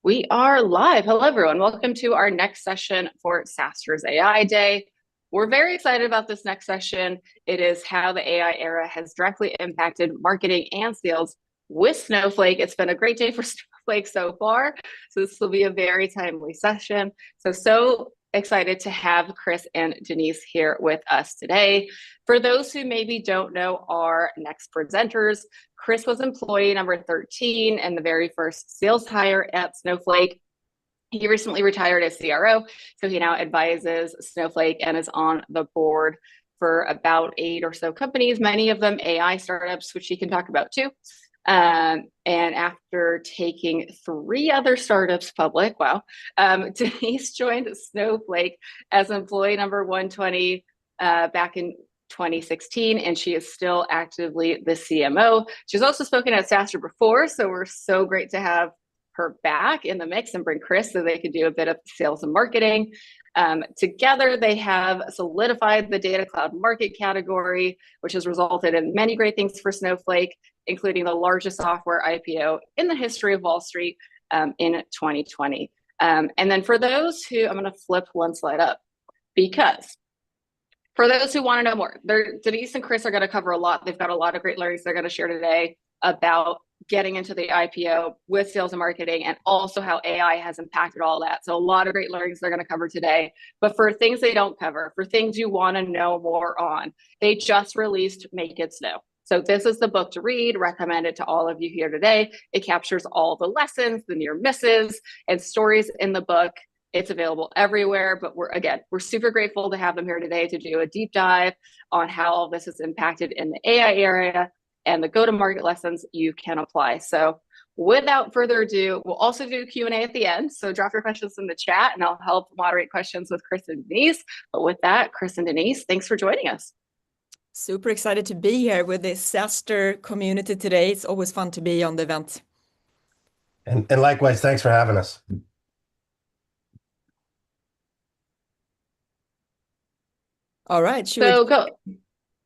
We are live. Hello, everyone. Welcome to our next session for SaaStr's AI Day. We're very excited about this next session. It is how the AI era has directly impacted marketing and sales with Snowflake. It's been a great day for Snowflake so far. So this will be a very timely session. So excited to have Chris and Denise here with us today. For those who maybe don't know our next presenters, Chris was employee number 13 and the very first sales hire at Snowflake. He recently retired as CRO, so he now advises Snowflake and is on the board for about 8 or so companies, many of them AI startups, which he can talk about too. And after taking 3 other startups public, wow, Denise joined Snowflake as employee number 120 back in 2016, and she is still actively the CMO. She's also spoken at SaaStr before, so we're so great to have her back in the mix and bring Chris so they can do a bit of sales and marketing. Together, they have solidified the data cloud market category, which has resulted in many great things for Snowflake, including the largest software IPO in the history of Wall Street in 2020. And then for those who, I'm going to flip one slide up, because for those who want to know more, Denise and Chris are going to cover a lot. They've got a lot of great learnings they're going to share today about getting into the IPO with sales and marketing, and also how AI has impacted all that. So a lot of great learnings they're going to cover today. But for things they don't cover, for things you want to know more on, they just released Make It Snow. So this is the book to read, recommended to all of you here today. It captures all the lessons, the near misses, and stories in the book. It's available everywhere, but we're super grateful to have them here today to do a deep dive on how all this is impacted in the AI area and the go-to-market lessons you can apply. So without further ado, we'll also do Q&A at the end. So drop your questions in the chat and I'll help moderate questions with Chris and Denise. But with that, Chris and Denise, thanks for joining us. Super excited to be here with the SaaStr community today. It's always fun to be on the event. And likewise, thanks for having us. All right.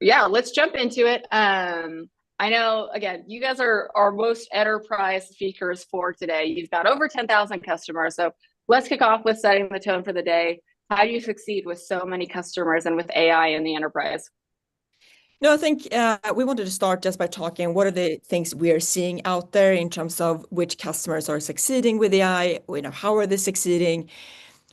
Yeah, let's jump into it. I know, again, you guys are our most enterprise speakers for today. You've got over 10,000 customers. So let's kick off with setting the tone for the day. How do you succeed with so many customers and with AI in the enterprise? No, I think we wanted to start just by talking what are the things we are seeing out there in terms of which customers are succeeding with AI, how are they succeeding?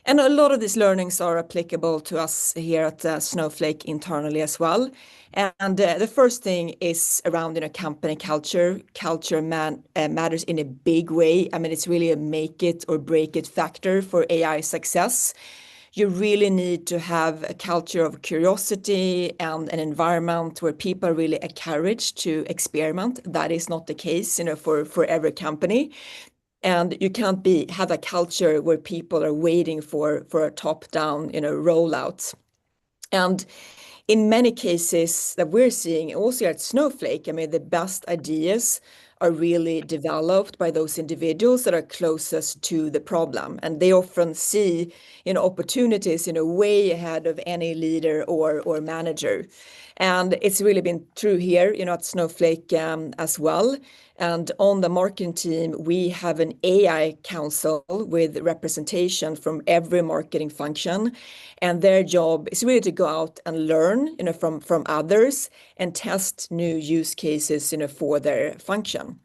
And a lot of these learnings are applicable to us here at Snowflake internally as well. And the first thing is around company culture. Culture matters in a big way. I mean, it's really a make it or break it factor for AI success. You really need to have a culture of curiosity and an environment where people are really encouraged to experiment. That is not the case, for every company. And you can't have a culture where people are waiting for a top-down, rollout. And in many cases that we're seeing, also at Snowflake, I mean, the best ideas are really developed by those individuals that are closest to the problem. And they often see, opportunities, way ahead of any leader or manager. And it's really been true here, at Snowflake as well. And on the marketing team, we have an AI council with representation from every marketing function. And their job is really to go out and learn, from others and test new use cases, for their function.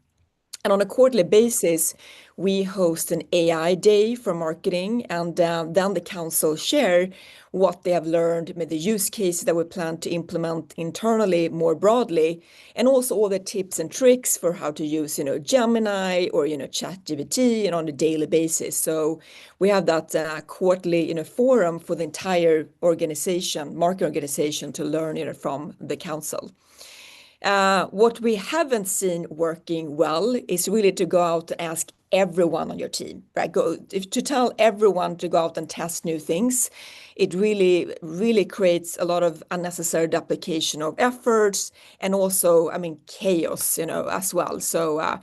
And on a quarterly basis, we host an AI day for marketing, and then the council share what they have learned with the use cases that we plan to implement internally more broadly, and also all the tips and tricks for how to use, Gemini or, ChatGPT, on a daily basis. So we have that quarterly, forum for the entire organization, market organization, to learn, from the council. What we haven't seen working well is really to go out and ask everyone on your team, right? To tell everyone to go out and test new things. It really, really creates a lot of unnecessary duplication of efforts and also, chaos, as well. So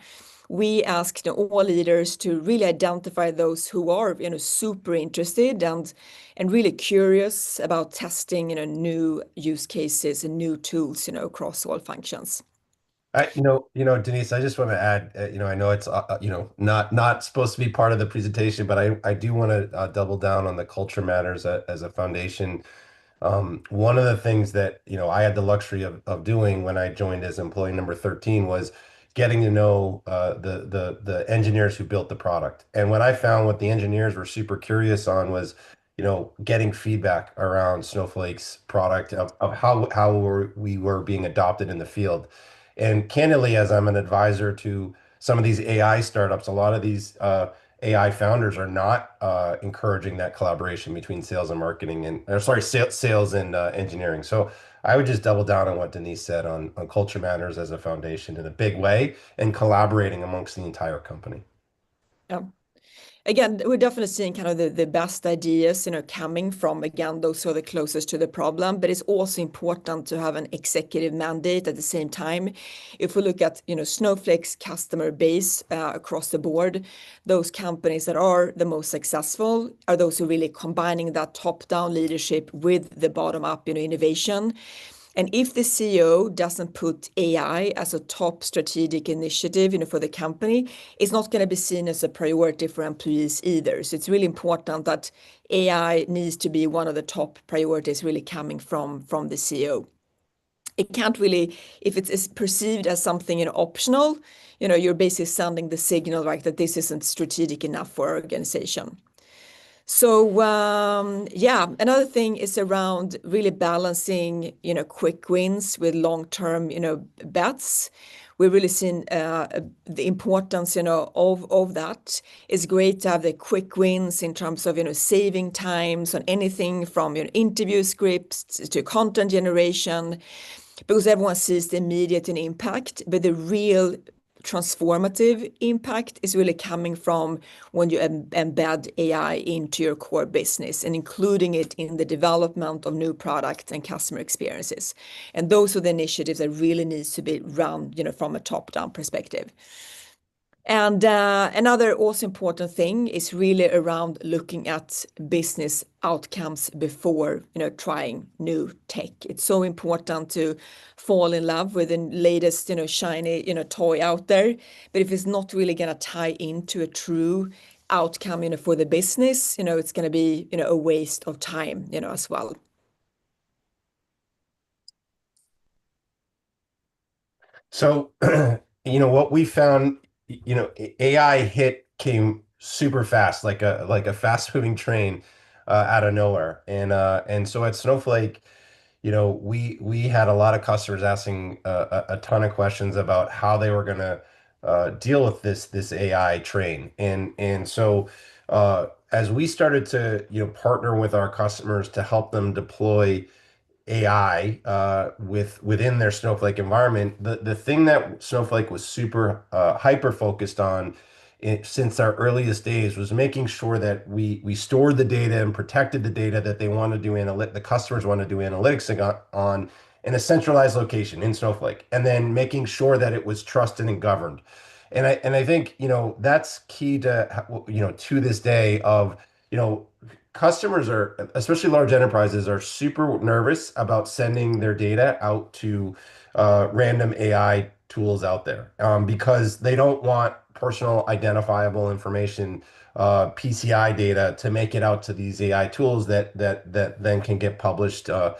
we asked all leaders to really identify those who are, super interested and really curious about testing, new use cases and new tools, across all functions. Denise, I just want to add, I know it's, not supposed to be part of the presentation, but I do want to double down on the culture matters as a foundation. One of the things that, I had the luxury of doing when I joined as employee number 13 was getting to know the engineers who built the product. And what I found what the engineers were super curious on was, getting feedback around Snowflake's product of how we were being adopted in the field. And candidly, as I'm an advisor to some of these AI startups, a lot of these AI founders are not encouraging that collaboration between sales and marketing or sorry, sales and engineering. So I would just double down on what Denise said on culture matters as a foundation in a big way and collaborating amongst the entire company. Yeah. Again, we're definitely seeing kind of the best ideas, coming from, again, those who are the closest to the problem. But it's also important to have an executive mandate at the same time. If we look at, Snowflake's customer base across the board, those companies that are the most successful are those who really combining that top-down leadership with the bottom-up, innovation. And if the CEO doesn't put AI as a top strategic initiative, for the company, it's not going to be seen as a priority for employees either. So it's really important that AI needs to be one of the top priorities really coming from the CEO. It can't really, if it is perceived as something, optional, you're basically sending the signal, right, that this isn't strategic enough for our organization. So yeah, another thing is around really balancing, quick wins with long-term, bets. We've really seen the importance, of that. It's great to have the quick wins in terms of, saving times on anything from, interview scripts to content generation, because everyone sees the immediate impact, but the real transformative impact is really coming from when you embed AI into your core business and including it in the development of new products and customer experiences. And those are the initiatives that really needs to be run, from a top-down perspective. And another also important thing is really around looking at business outcomes before, trying new tech. It's so important to fall in love with the latest, shiny, toy out there. But if it's not really going to tie into a true outcome, for the business, it's going to be, a waste of time, as well. So, what we found, AI came super fast, like a fast moving train out of nowhere. And so at Snowflake, we had a lot of customers asking a ton of questions about how they were going to deal with this AI train. And so as we started to, partner with our customers to help them deploy AI within their Snowflake environment, the thing that Snowflake was super hyper focused on since our earliest days was making sure that we stored the data and protected the data that they want to do the customers want to do analytics on in a centralized location in Snowflake, and then making sure that it was trusted and governed. And I think that's key to this day of customers are, especially large enterprises, are super nervous about sending their data out to random AI tools out there because they don't want personal identifiable information, PCI data, to make it out to these AI tools that then can get published to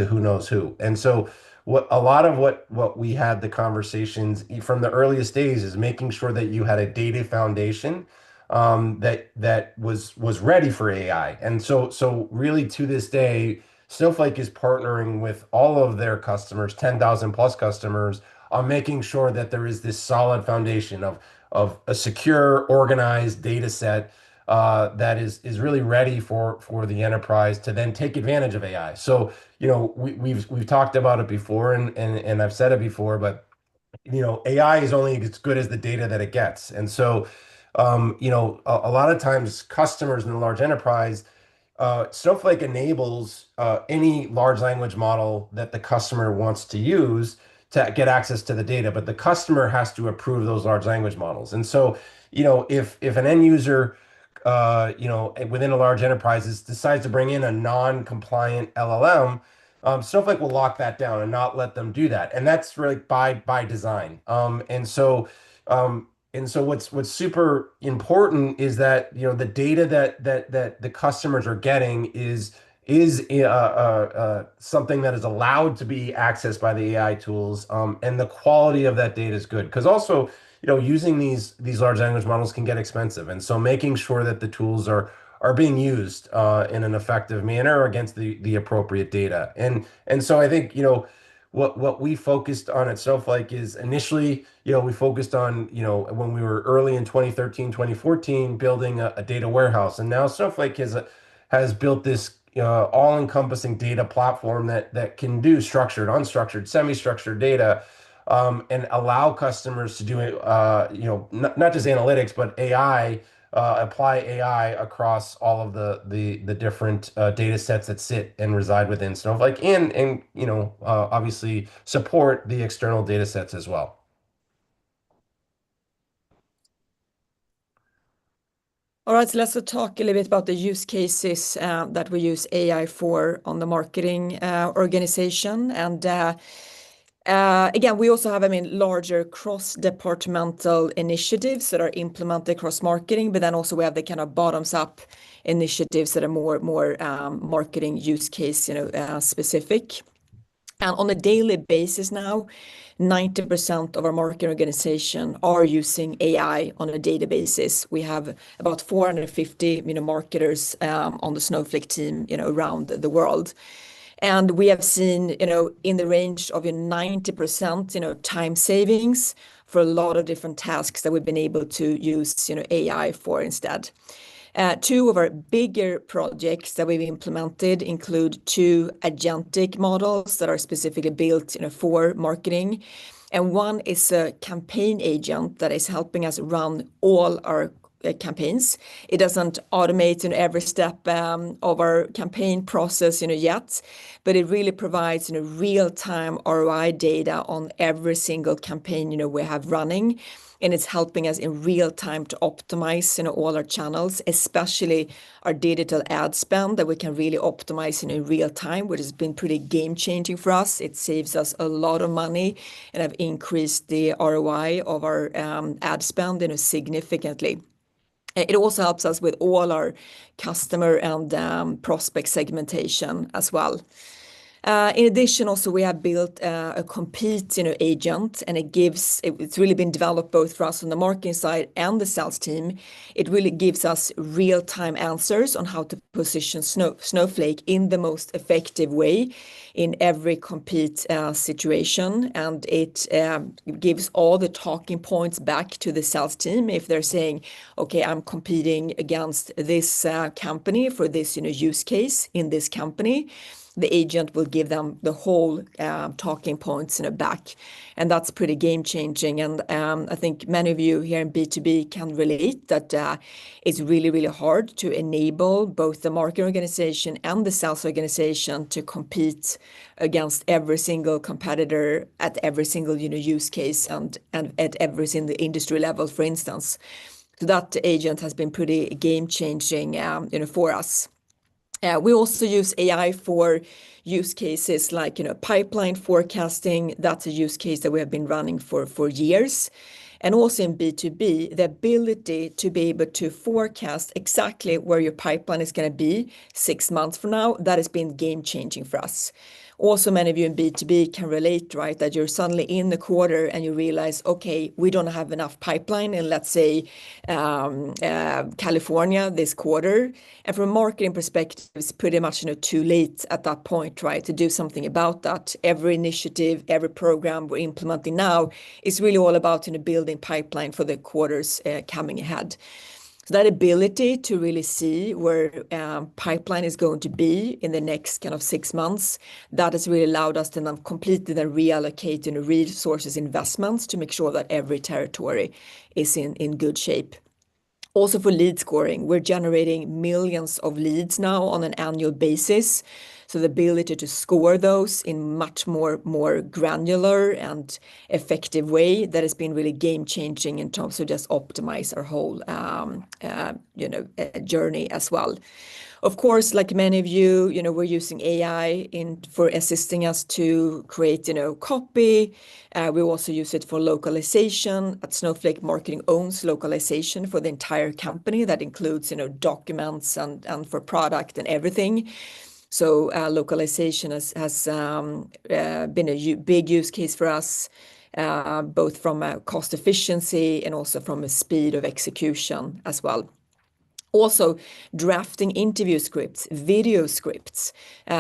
who knows who. And so a lot of what we had the conversations from the earliest days is making sure that you had a data foundation that was ready for AI. And so really to this day, Snowflake is partnering with all of their customers, 10,000 plus customers, on making sure that there is this solid foundation of a secure, organized data set that is really ready for the enterprise to then take advantage of AI. So, we've talked about it before and I've said it before, but AI is only as good as the data that it gets. And so, a lot of times customers in the large enterprise, Snowflake enables any large language model that the customer wants to use to get access to the data, but the customer has to approve those large language models. And so, if an end user, within a large enterprise decides to bring in a non-compliant LLM, Snowflake will lock that down and not let them do that, and that's really by design. And so what's super important is that the data that the customers are getting is something that is allowed to be accessed by the AI tools, and the quality of that data is good. Because also, using these large language models can get expensive, and so making sure that the tools are being used in an effective manner against the appropriate data. And so I think what we focused on at Snowflake is initially, we focused on, when we were early in 2013, 2014, building a data warehouse. And now Snowflake has built this all-encompassing data platform that can do structured, unstructured, semi-structured data, and allow customers to do not just analytics, but AI, apply AI across all of the different data sets that sit and reside within Snowflake, and obviously support the external data sets as well. All right, so let's talk a little bit about the use cases that we use AI for on the marketing organization. And again, we also have, larger cross-departmental initiatives that are implemented across marketing, but then also we have the kind of bottoms-up initiatives that are more marketing use case, specific. And on a daily basis now, 90% of our marketing organization are using AI on a daily basis. We have about 450, marketers on the Snowflake team, around the world. And we have seen, in the range of 90%, time savings for a lot of different tasks that we've been able to use, AI for instead. Two of our bigger projects that we've implemented include two agentic models that are specifically built, for marketing. And one is a campaign agent that is helping us run all our campaigns. It doesn't automate every step of our campaign process yet, but it really provides real-time ROI data on every single campaign we have running, and it's helping us in real time to optimize all our channels, especially our digital ad spend that we can really optimize in real time, which has been pretty game changing for us. It saves us a lot of money and have increased the ROI of our ad spend significantly. It also helps us with all our customer and prospect segmentation as well. In addition, also we have built a Compete agent, and it's really been developed both for us on the marketing side and the sales team. It really gives us real-time answers on how to position Snowflake in the most effective way in every Compete situation, and it gives all the talking points back to the sales team if they're saying, okay, I'm competing against this company for this use case in this company. The agent will give them the whole talking points back, and that's pretty game changing. And I think many of you here in B2B can relate that it's really, really hard to enable both the marketing organization and the sales organization to compete against every single competitor at every single use case and at every single industry level, for instance. So that agent has been pretty game changing for us. We also use AI for use cases like pipeline forecasting. That's a use case that we have been running for years. And also in B2B, the ability to be able to forecast exactly where your pipeline is going to be 6 months from now, that has been game changing for us. Also, many of you in B2B can relate, right? That you're suddenly in the quarter and you realize, okay, we don't have enough pipeline in, let's say, California this quarter. And from a marketing perspective, it's pretty much too late at that point, right, to do something about that. Every initiative, every program we're implementing now is really all about building pipeline for the quarters coming ahead. So that ability to really see where pipeline is going to be in the next kind of 6 months, that has really allowed us to then completely then reallocate resources, investments to make sure that every territory is in good shape. Also for lead scoring, we're generating millions of leads now on an annual basis. So the ability to score those in much more granular and effective way, that has been really game changing in terms of just optimize our whole journey as well. Of course, like many of you, we're using AI for assisting us to create, copy. We also use it for localization. At Snowflake, marketing owns localization for the entire company. That includes, documents and for product and everything. So localization has been a big use case for us, both from a cost efficiency and also from a speed of execution as well. Also, drafting interview scripts, video scripts.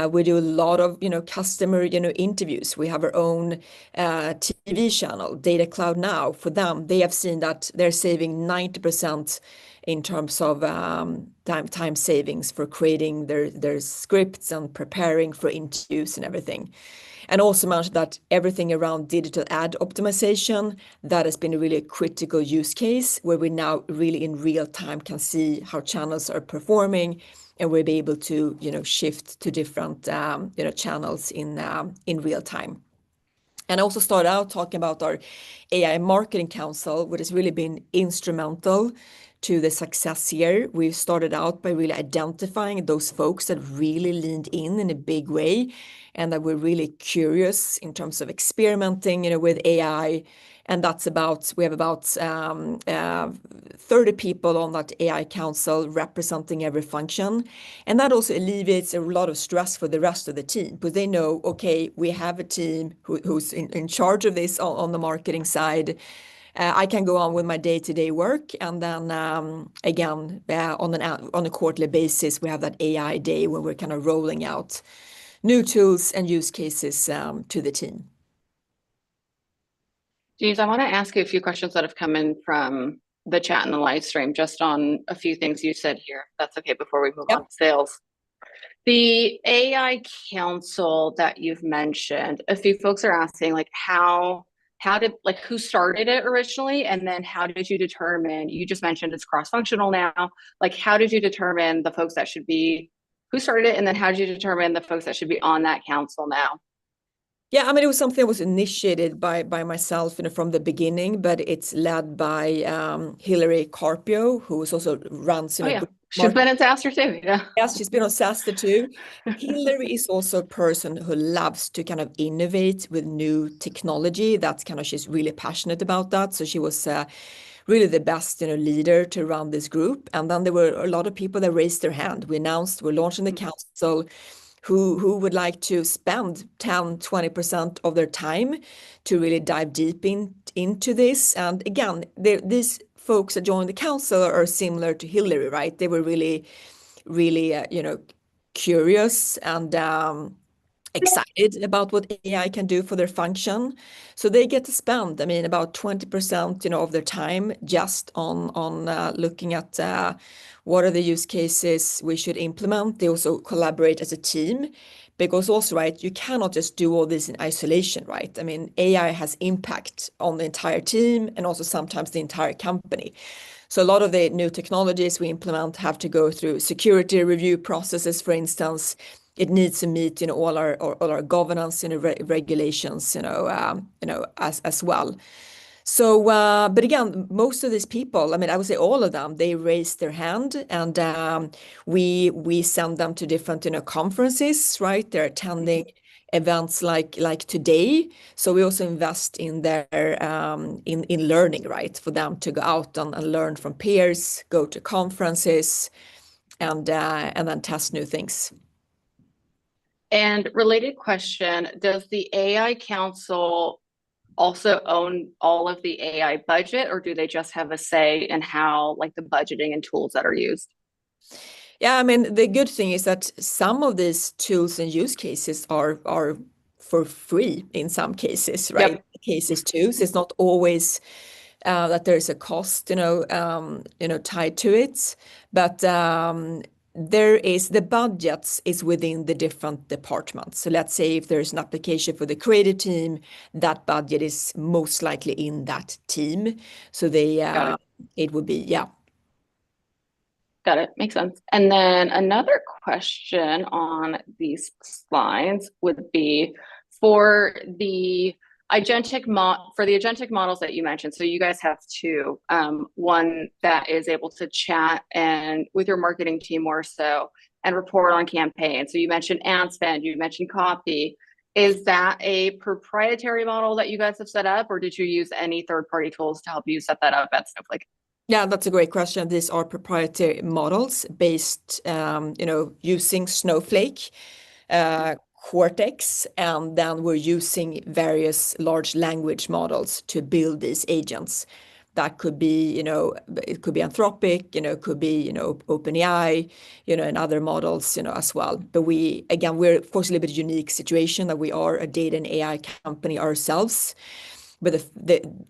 We do a lot of, customer, interviews. We have our own TV channel, Data Cloud Now. For them, they have seen that they're saving 90% in terms of time savings for creating their scripts and preparing for interviews and everything. And also mentioned that everything around digital ad optimization, that has been a really critical use case where we now really in real time can see how channels are performing, and we'll be able to, shift to different, channels in real time. And I also started out talking about our AI Marketing Council, which has really been instrumental to the success here. We started out by really identifying those folks that really leaned in a big way, and that were really curious in terms of experimenting, with AI. And we have about 30 people on that AI council representing every function. And that also alleviates a lot of stress for the rest of the team, because they know, okay, we have a team who's in charge of this on the marketing side. I can go on with my day-to-day work, and then again, on a quarterly basis, we have that AI day when we're kind of rolling out new tools and use cases to the team. James, I want to ask you a few questions that have come in from the chat and the live stream, just on a few things you said here. That's okay, before we move on to sales. The AI Council that you've mentioned, a few folks are asking, like, who started it originally, and then how did you determine? You just mentioned it's cross-functional now. Like, how did you determine the folks that should be? Who started it, and then how did you determine the folks that should be on that council now? Yeah, I mean, it was something that was initiated by myself, from the beginning, but it's led by Hillary Carpio, who also runs. Oh yeah, she's been in SaaStr too. Yeah. Yes, she's been on SaaStr too. Hillary is also a person who loves to kind of innovate with new technology. That's kind of, she's really passionate about that. So she was really the best, leader to run this group. And then there were a lot of people that raised their hand. We announced we're launching the council. Who would like to spend 10-20% of their time to really dive deep into this. And again, these folks that joined the council are similar to Hillary, right? They were really, really, curious and excited about what AI can do for their function. So they get to spend, about 20%, of their time just on looking at what are the use cases we should implement. They also collaborate as a team, because also, right, you cannot just do all this in isolation, right? AI has impact on the entire team and also sometimes the entire company. So a lot of the new technologies we implement have to go through security review processes, for instance. It needs to meet, all our governance, regulations, as well. So, but again, most of these people, I would say all of them, they raised their hand, and we send them to different, conferences, right? They're attending events like today. So we also invest in their in learning, right? For them to go out and learn from peers, go to conferences, and then test new things. And related question, does the AI Council also own all of the AI budget, or do they just have a say in how, like, the budgeting and tools that are used? Yeah, the good thing is that some of these tools and use cases are for free in some cases, right? Yep. Cases too. So it's not always that there is a cost, tied to it, but the budgets is within the different departments. So let's say if there's an application for the creative team, that budget is most likely in that team. So it would be, yeah. Got it. Makes sense. And then another question on these slides would be for the agentic models that you mentioned. So you guys have two. One that is able to chat and with your marketing team more so, and report on campaigns. So you mentioned ad spend, you mentioned copy. Is that a proprietary model that you guys have set up, or did you use any third-party tools to help you set that up at Snowflake? Yeah, that's a great question. These are proprietary models based, using Snowflake, Cortex, and then we're using various large language models to build these agents. That could be, it could be Anthropic, it could be, OpenAI, and other models, as well. But we're of course a little bit unique situation that we are a data and AI company ourselves. But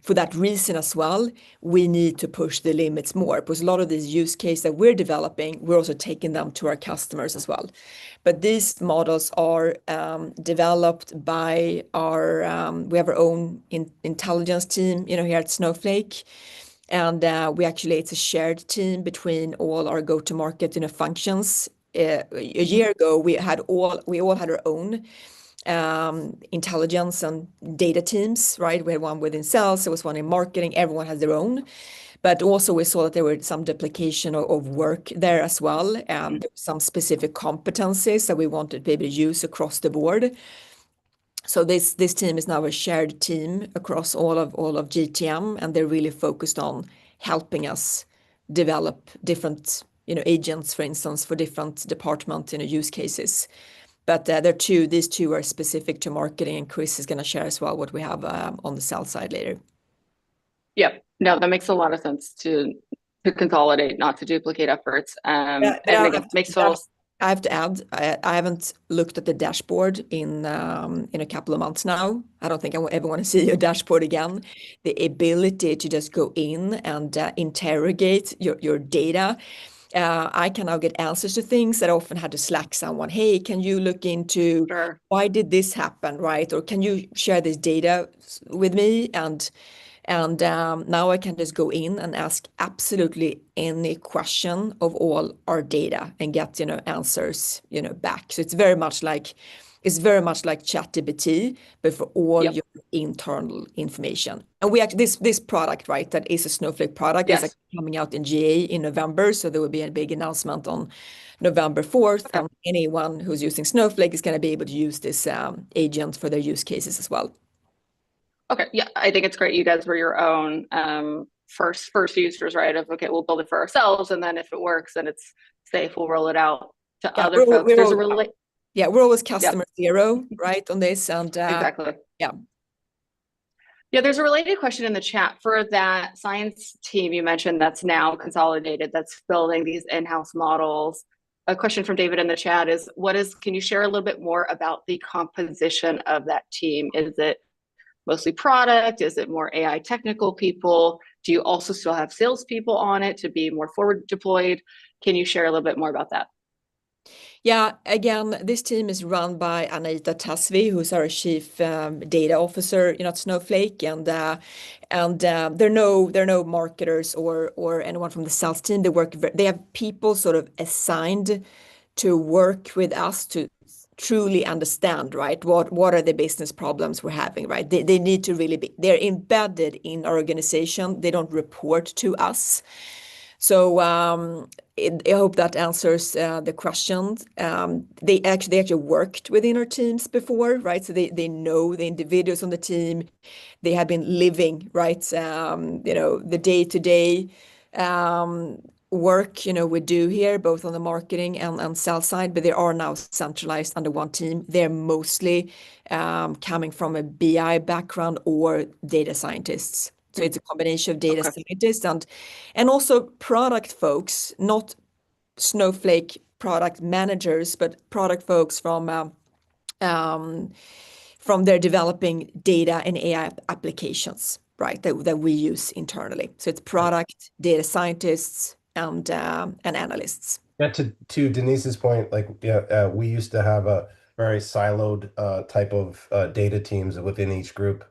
for that reason as well, we need to push the limits more because a lot of these use cases that we're developing, we're also taking them to our customers as well. But these models are developed by we have our own intelligence team, here at Snowflake. And it's a shared team between all our go-to-market, functions. A year ago, we all had our own intelligence and data teams, right? We had one within sales, there was one in marketing, everyone has their own. But also we saw that there were some duplication of work there as well. There were some specific competencies that we wanted to be able to use across the board. So this team is now a shared team across all of GTM, and they're really focused on helping us develop different, agents, for instance, for different department, use cases. But these two are specific to marketing, and Chris is going to share as well what we have on the sales side later. Yep. No, that makes a lot of sense to consolidate, not to duplicate efforts. Yeah, and again, makes total. I have to add, I haven't looked at the dashboard in a couple of months now. I don't think I ever want to see your dashboard again. The ability to just go in and interrogate your data. I can now get answers to things that I often had to Slack someone. Hey, can you look into Sure. why did this happen, right? Or can you share this data with me? And now I can just go in and ask absolutely any question of all our data and get, answers, back. So it's very much like ChatGPT, but for all Yep. your internal information. And we actually this product, right, that is a Snowflake product, Yes. is coming out in GA in November. So there will be a big announcement on November 4th, and anyone who's using Snowflake is going to be able to use this agent for their use cases as well. Okay. Yeah, I think it's great. You guys were your own first users, right? Of okay, we'll build it for ourselves, and then if it works and it's safe, we'll roll it out to other folks. We're always customer zero, right, on this, and exactly. Yeah. Yeah, there's a related question in the chat for that science team you mentioned that's now consolidated, that's building these in-house models. A question from David in the chat is, can you share a little bit more about the composition of that team? Is it mostly product? Is it more AI technical people? Do you also still have salespeople on it to be more forward deployed? Can you share a little bit more about that? Yeah, again, this team is run by Anita Tasvi, who's our chief data officer, at Snowflake, and there are no marketers or anyone from the sales team. They have people sort of assigned to work with us to truly understand, right, what are the business problems we're having, right? They need to really they're embedded in our organization. They don't report to us. So I hope that answers the questions. They actually worked within our teams before, right? So they know the individuals on the team. They have been living, right? The day-to-day work, we do here, both on the marketing and sales side, but they are now centralized under one team. They're mostly coming from a BI background or data scientists. So it's a combination of data scientists and also product folks, not Snowflake product managers, but product folks from their developing data and AI applications, right? That we use internally. So it's product, data scientists, and analysts. Yeah, to Denise's point, we used to have a very siloed type of data teams within each group,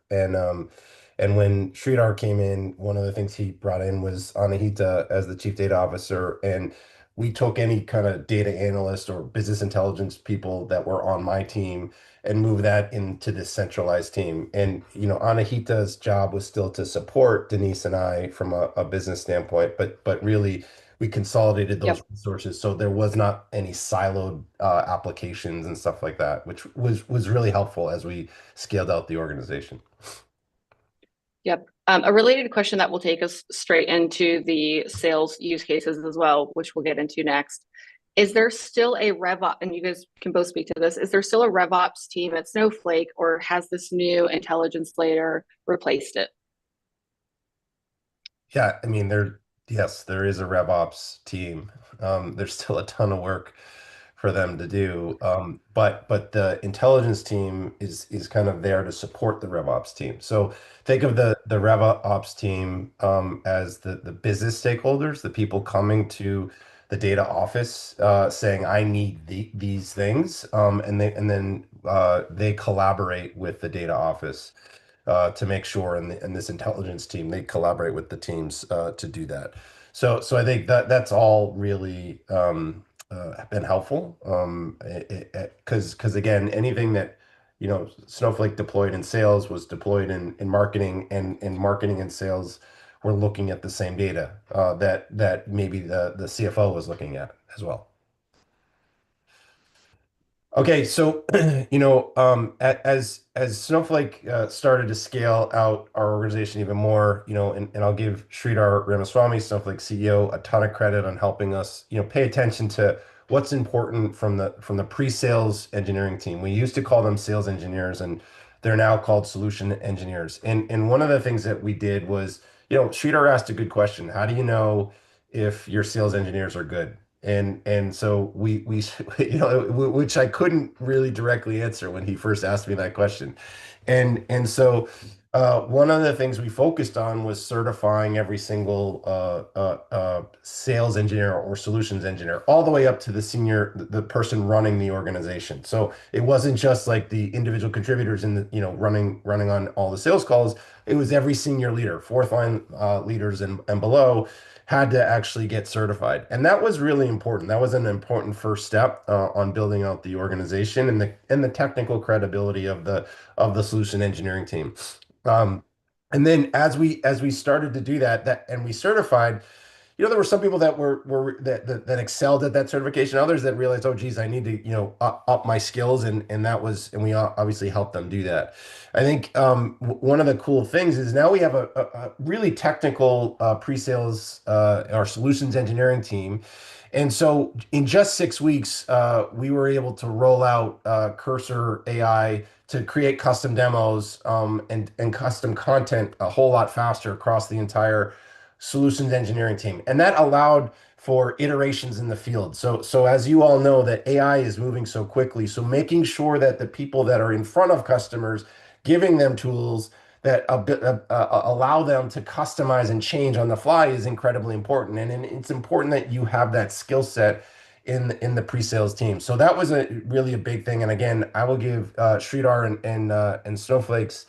and when Sridhar came in, one of the things he brought in was Anahita as the chief data officer, and we took any kind of data analyst or business intelligence people that were on my team and moved that into this centralized team. And Anahita's job was still to support Denise and I from a business standpoint, but really we consolidated those Yep. resources, so there was not any siloed applications and stuff like that, which was really helpful as we scaled out the organization. Yep. A related question that will take us straight into the sales use cases as well, which we'll get into next. Is there still a RevOps, and you guys can both speak to this, is there still a RevOps team at Snowflake, or has this new intelligence layer replaced it? Yeah, I mean, yes, there is a RevOps team. There's still a ton of work for them to do. But the intelligence team is kind of there to support the RevOps team. So think of the RevOps team as the business stakeholders, the people coming to the data office saying, I need these things. And then they collaborate with the data office to make sure, and this intelligence team, they collaborate with the teams to do that. So I think that's all really been helpful. Because again, anything that Snowflake deployed in sales was deployed in marketing, and marketing and sales were looking at the same data that maybe the CFO was looking at as well. Okay, so as Snowflake started to scale out our organization even more, and I'll give Sridhar Ramaswamy, Snowflake CEO, a ton of credit on helping us, pay attention to what's important from the pre-sales engineering team. We used to call them sales engineers, and they're now called solution engineers. And one of the things that we did was, Sridhar asked a good question. How do you know if your sales engineers are good? And so we which I couldn't really directly answer when he first asked me that question. And so one of the things we focused on was certifying every single sales engineer or solutions engineer, all the way up to the person running the organization. So it wasn't just like the individual contributors in the, running on all the sales calls. It was every senior leader, fourth line leaders and below had to actually get certified. And that was really important. That was an important first step on building out the organization and the technical credibility of the solution engineering team. Um, and then as we started to do that and we certified, there were some people that excelled at that certification, others that realized, oh, geez, I need to, up my skills, and we obviously helped them do that. I think one of the cool things is now we have a really technical pre-sales our solutions engineering team. And so in just 6 weeks, we were able to roll out Cursor AI to create custom demos and custom content a whole lot faster across the entire solutions engineering team. And that allowed for iterations in the field. So as you all know, that AI is moving so quickly. So making sure that the people that are in front of customers, giving them tools that allow them to customize and change on the fly is incredibly important. And it's important that you have that skill set in the pre-sales team. So that was really a big thing. And again, I will give Sridhar and Snowflake's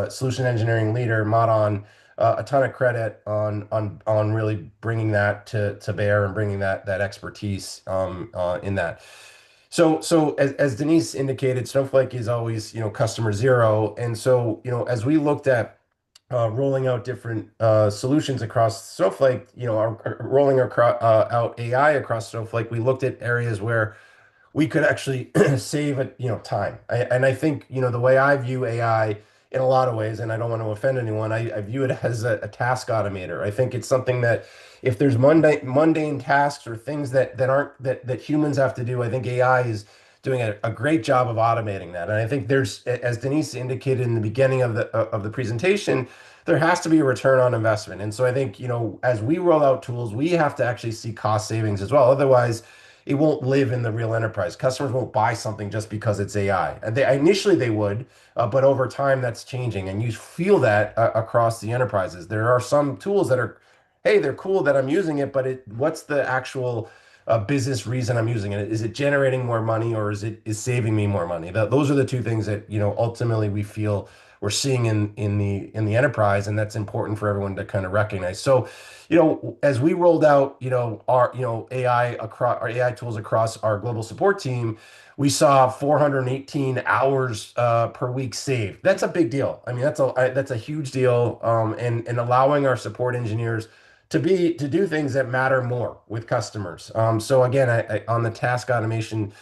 solution engineering leader, Madan, a ton of credit on really bringing that to bear and bringing that expertise in that. So as Denise indicated, Snowflake is always, customer zero. And so, as we looked at rolling out different solutions across Snowflake, rolling out AI across Snowflake, we looked at areas where we could actually save it, time. And I think, the way I view AI in a lot of ways, and I don't want to offend anyone, I view it as a task automator. I think it's something that if there's mundane tasks or things that humans have to do, I think AI is doing a great job of automating that. And I think there's, as Denise indicated in the beginning of the presentation, there has to be a return on investment. And so I think, as we roll out tools, we have to actually see cost savings as well. Otherwise, it won't live in the real enterprise. Customers won't buy something just because it's AI. And initially they would, but over time that's changing, and you feel that across the enterprises. There are some tools that are, hey, they're cool that I'm using it, but what's the actual business reason I'm using it? Is it generating more money, or is saving me more money? Those are the two things that ultimately we feel we're seeing in the enterprise, and that's important for everyone to kind of recognize. So, as we rolled out, our, our AI tools across our global support team, we saw 418 hours per week saved. That's a big deal. I mean, that's a huge deal. And allowing our support engineers to do things that matter more with customers. So again, on the task automation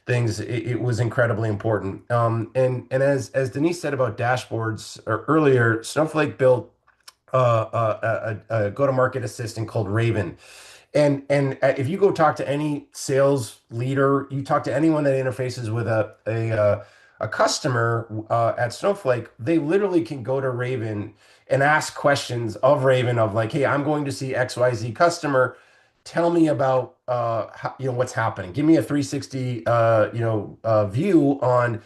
things, it was incredibly important. And as Denise said about dashboards earlier, Snowflake built a go-to-market assistant called Raven. And if you go talk to any sales leader, you talk to anyone that interfaces with a customer at Snowflake, they literally can go to Raven and ask questions of Raven of like, hey, I'm going to see XYZ customer. Tell me about what's happening. Give me a 360 view on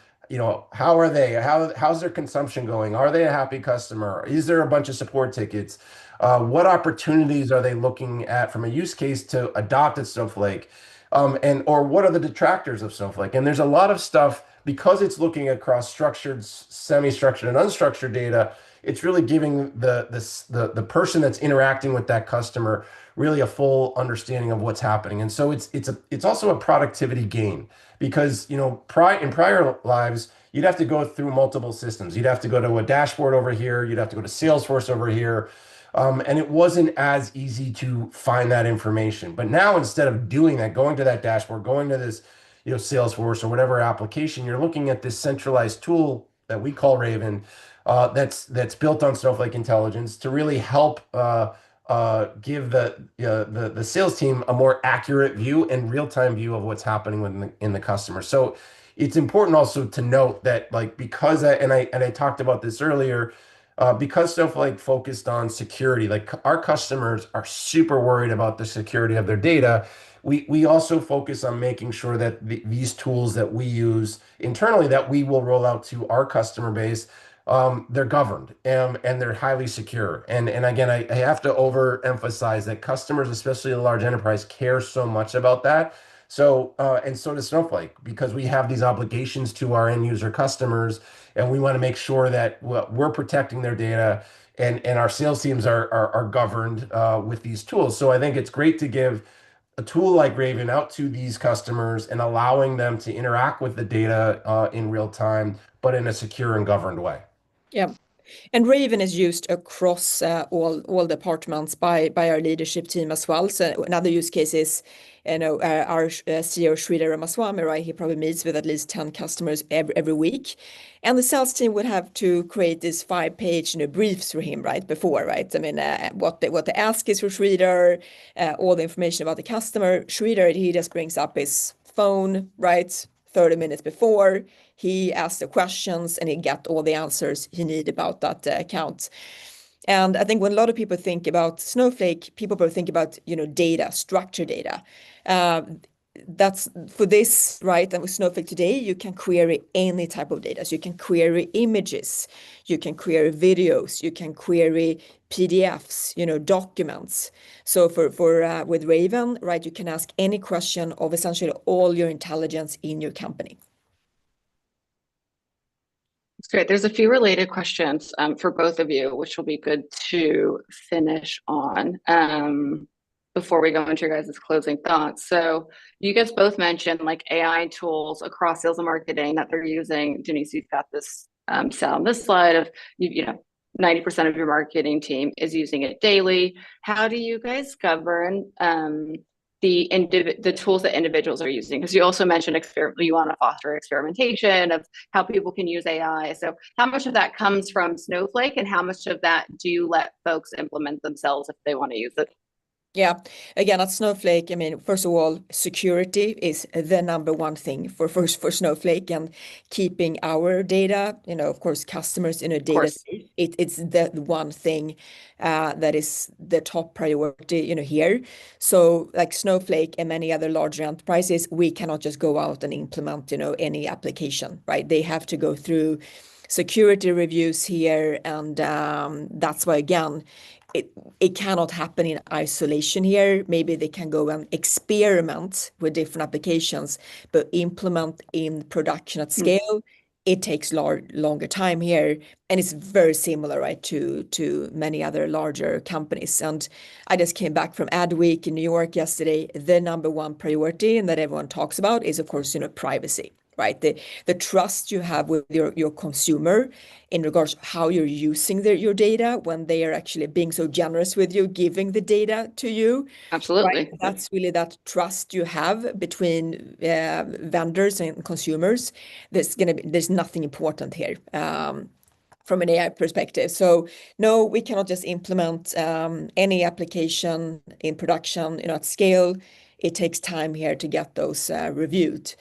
how are they? How's their consumption going? Are they a happy customer? Is there a bunch of support tickets? What opportunities are they looking at from a use case to adopt at Snowflake? And or what are the detractors of Snowflake? And there's a lot of stuff because it's looking across structured, semi-structured, and unstructured data. It's really giving the person that's interacting with that customer really a full understanding of what's happening. And so it's also a productivity gain because in prior lives you'd have to go through multiple systems. You'd have to go to a dashboard over here. You'd have to go to Salesforce over here. And it wasn't as easy to find that information. But now instead of doing that, going to that dashboard, going to this, Salesforce or whatever application, you're looking at this centralized tool that we call Raven, that's built on Snowflake Intelligence to really help give the sales team a more accurate view and real-time view of what's happening in the customer. So it's important also to note that because I talked about this earlier. Because Snowflake focused on security, like our customers are super worried about the security of their data. We also focus on making sure that these tools that we use internally that we will roll out to our customer base, they're governed and they're highly secure. And again, I have to overemphasize that customers, especially the large enterprise, care so much about that. So and so does Snowflake because we have these obligations to our end user customers, and we want to make sure that we're protecting their data and our sales teams are governed with these tools. So I think it's great to give a tool like Raven out to these customers and allowing them to interact with the data in real time, but in a secure and governed way. Yeah. And Raven is used across all departments by our leadership team as well. So another use case is, our CEO Sridhar Ramaswamy, right? He probably meets with at least 10 customers every week, and the sales team would have to create this 5-page briefs for him right before, right? I mean, what the ask is for Sridhar, all the information about the customer. Sridhar, he just brings up his phone, right? 30 minutes before he asked the questions and he got all the answers he needed about that account. And I think when a lot of people think about Snowflake, people probably think about, data, structured data. That's for this, right? And with Snowflake today, you can query any type of data. So you can query images, you can query videos, you can query PDFs, documents. So for with Raven, right, you can ask any question of essentially all your intelligence in your company. That's great. There's a few related questions for both of you, which will be good to finish on before we go into your guys' closing thoughts. So you guys both mentioned AI tools across sales and marketing that they're using. Denise, you've got this set on this slide of 90% of your marketing team is using it daily. How do you guys govern the tools that individuals are using? Because you also mentioned you want to foster experimentation of how people can use AI. So how much of that comes from Snowflake and how much of that do you let folks implement themselves if they want to use it? Yeah, again, at Snowflake, I mean, first of all, security is the number one thing for Snowflake, and keeping our data, of course, customers in a data safe. It's the one thing that is the top priority, here. So like Snowflake and many other larger enterprises, we cannot just go out and implement, any application, right? They have to go through security reviews here, and that's why, again, it cannot happen in isolation here. Maybe they can go and experiment with different applications, but implement in production at scale, it takes longer time here. And it's very similar, right, to many other larger companies. And I just came back from Adweek in New York yesterday. The number one priority and that everyone talks about is, of course, privacy. right? The trust you have with your consumer in regards to how you're using your data when they are actually being so generous with you, giving the data to you. Right, Absolutely. that's really that trust you have between vendors and consumers. There's nothing important here from an AI perspective. So no, we cannot just implement any application in production, at scale. It takes time here to get those reviewed.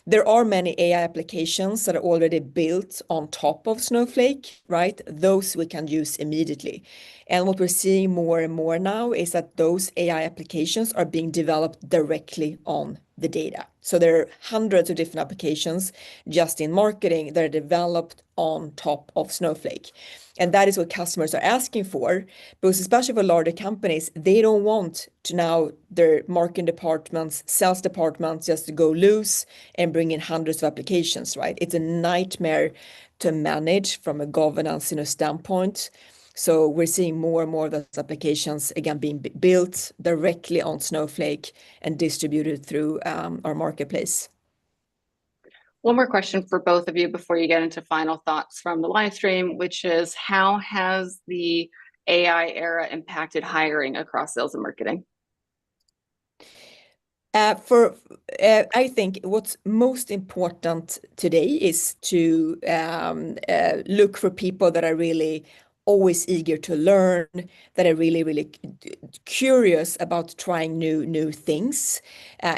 There are many AI applications that are already built on top of Snowflake, right? Those we can use immediately. And what we're seeing more and more now is that those AI applications are being developed directly on the data. So there are hundreds of different applications just in marketing that are developed on top of Snowflake. And that is what customers are asking for, because especially for larger companies, they don't want to now their marketing departments, sales departments just to go loose and bring in hundreds of applications, right? It's a nightmare to manage from a governance, standpoint. So we're seeing more and more of those applications again being built directly on Snowflake and distributed through our marketplace. One more question for both of you before you get into final thoughts from the live stream, which is how has the AI era impacted hiring across sales and marketing? I think what's most important today is to look for people that are really always eager to learn, that are really, really curious about trying new things.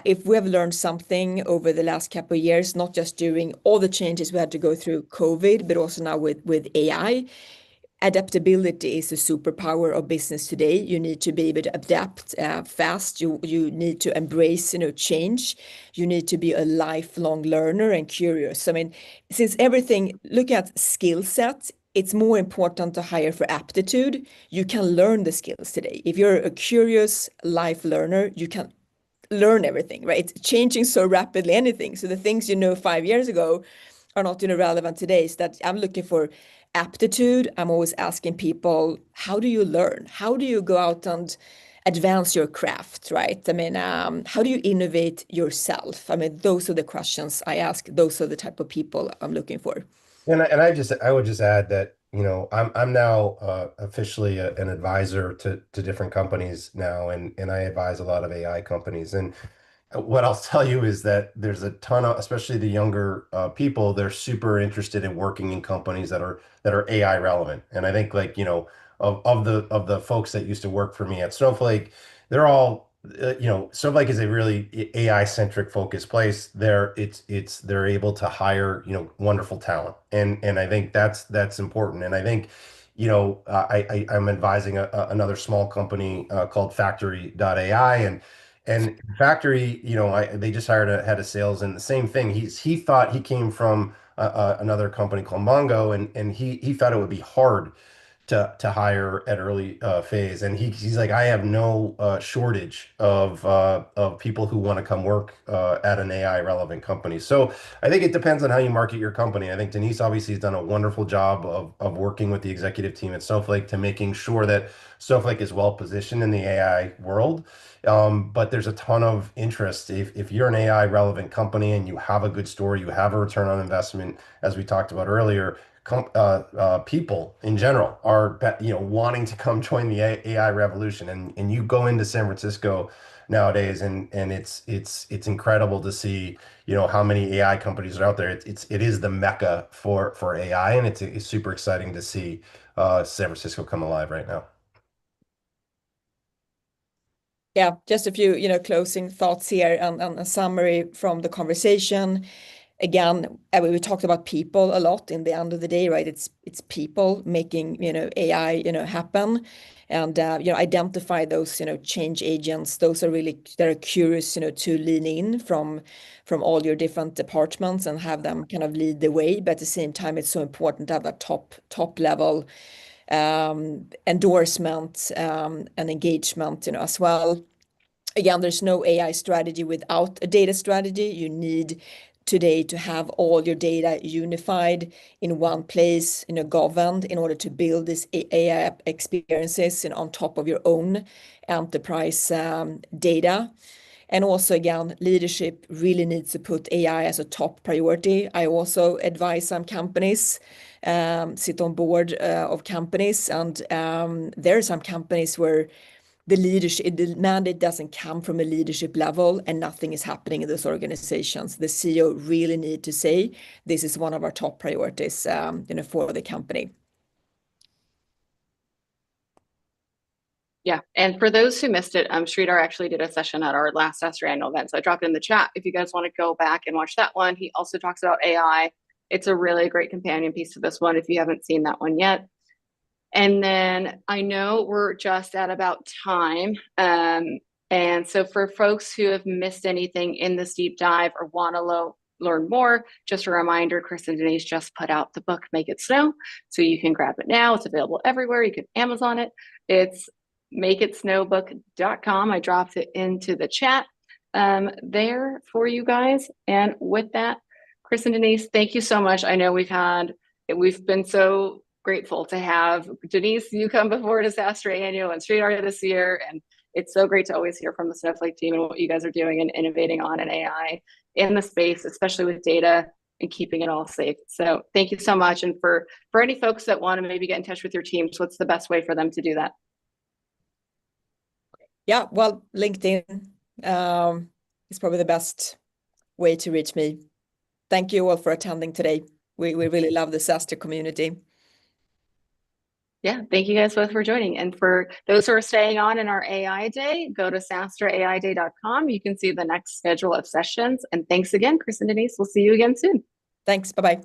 If we have learned something over the last couple of years, not just during all the changes we had to go through COVID, but also now with AI, adaptability is a superpower of business today. You need to be able to adapt fast. You need to embrace, change. You need to be a lifelong learner and curious. I mean, since everything, look at skill set, it's more important to hire for aptitude. You can learn the skills today. If you're a curious life learner, you can learn everything, right? It's changing so rapidly, anything. So the things 5 years ago are not relevant today. So that I'm looking for aptitude. I'm always asking people, how do you learn? How do you go out and advance your craft, right? I mean, how do you innovate yourself? I mean, those are the questions I ask. Those are the type of people I'm looking for. And I would just add that, I'm now officially an advisor to different companies now, and I advise a lot of AI companies. And what I'll tell you is that there's a ton of, especially the younger people, they're super interested in working in companies that are AI relevant. And I think, like, of the folks that used to work for me at Snowflake, they're all Snowflake is a really AI centric focused place. They're able to hire, wonderful talent. And I think that's important. And I think, I'm advising another small company called Factory.ai, and Factory, they just hired a head of sales, and the same thing. He thought, he came from another company called Mongo, and he thought it would be hard to hire at early phase, and he's like, I have no shortage of people who want to come work at an AI relevant company. So I think it depends on how you market your company. I think Denise obviously has done a wonderful job of working with the executive team at Snowflake to making sure that Snowflake is well positioned in the AI world. But there's a ton of interest. If you're an AI relevant company and you have a good story, you have a return on investment, as we talked about earlier, people in general are, wanting to come join the AI revolution. And you go into San Francisco nowadays, and it's incredible to see, how many AI companies are out there. It is the mecca for AI, and it's super exciting to see San Francisco come alive right now. Yeah, just a few, closing thoughts here and a summary from the conversation. Again, we talked about people a lot in the end of the day, right? It's people making, AI, happen, and identify those, change agents. Those are really, that are curious, to lean in from all your different departments and have them kind of lead the way. But at the same time, it's so important to have that top level endorsement and engagement, as well. Again, there's no AI strategy without a data strategy. You need today to have all your data unified in one place, governed, in order to build these AI experiences and on top of your own enterprise data. And also, again, leadership really needs to put AI as a top priority. I also advise some companies, sit on board of companies, and there are some companies where the mandate doesn't come from a leadership level and nothing is happening in those organizations. The CEO really need to say, this is one of our top priorities, for the company. Yeah, and for those who missed it, Sridhar actually did a session at our last SaaStr annual event, so I dropped it in the chat if you guys want to go back and watch that one. He also talks about AI. It's a really great companion piece to this one if you haven't seen that one yet. And then I know we're just at about time. And so for folks who have missed anything in this deep dive or want to learn more, just a reminder, Chris and Denise just put out the book, Make It Snow. So you can grab it now. It's available everywhere. You can Amazon it. It's makeitsnowbook.com. I dropped it into the chat there for you guys. And with that, Chris and Denise, thank you so much. I know we've been so grateful to have Denise, you come before to SaaStr annual, and Sridhar this year. And it's so great to always hear from the Snowflake team and what you guys are doing and innovating on in AI in the space, especially with data and keeping it all safe. So thank you so much. And for any folks that want to maybe get in touch with your teams, what's the best way for them to do that? Yeah, well, LinkedIn is probably the best way to reach me. Thank you all for attending today. We really love the SaaStr community. Yeah, thank you guys both for joining. And for those who are staying on in our AI day, go to SaaStrAIday.com. You can see the next schedule of sessions. And thanks again, Chris and Denise. We'll see you again soon. Thanks. Bye-bye.